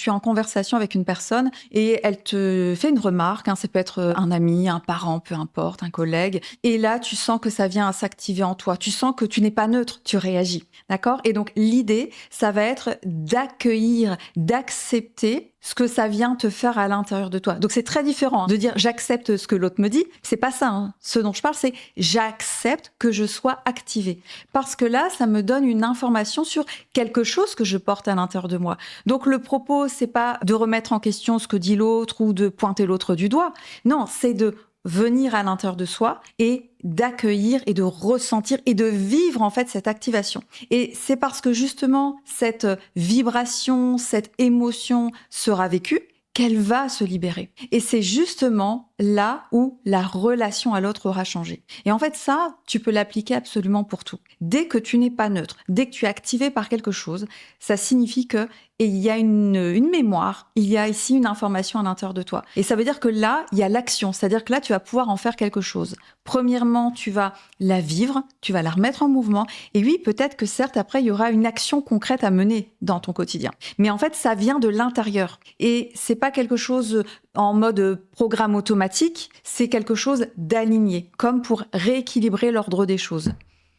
tu es en conversation avec une personne et elle te fait une remarque, ça peut être un ami, un parent, peu importe, un collègue, et là, tu sens que ça vient à s'activer en toi. Tu sens que tu n'es pas neutre, tu réagis, d'accord? Et donc, l'idée, ça va être d'accueillir, d'accepter ce que ça vient te faire à l'intérieur de toi. Donc, c'est très différent de dire j'accepte ce que l'autre me dit. C'est pas ça. Ce dont je parle, c'est j'accepte que je sois activée. Parce que là, ça me donne une information sur quelque chose que je porte à l'intérieur de moi. Donc, le propos, c'est pas de remettre en question ce que dit l'autre ou de pointer l'autre du doigt. Non, c'est de venir à l'intérieur de soi et d'accueillir et de ressentir et de vivre en fait cette activation. Et c'est parce que justement cette vibration, cette émotion sera vécue qu'elle va se libérer. Et c'est justement là où la relation à l'autre aura changé. Et en fait, ça, tu peux l'appliquer absolument pour tout. Dès que tu n'es pas neutre, dès que tu es activé par quelque chose, ça signifie que il y a une mémoire, il y a ici une information à l'intérieur de toi. Et ça veut dire que là, il y a l'action, c'est-à-dire que là, tu vas pouvoir en faire quelque chose. Premièrement, tu vas la vivre, tu vas la remettre en mouvement. Et oui, peut-être que certes, après, il y aura une action concrète à mener dans ton quotidien. Mais en fait, ça vient de l'intérieur. Et c'est pas quelque chose en mode programme automatique, c'est quelque chose d'aligné, comme pour rééquilibrer l'ordre des choses.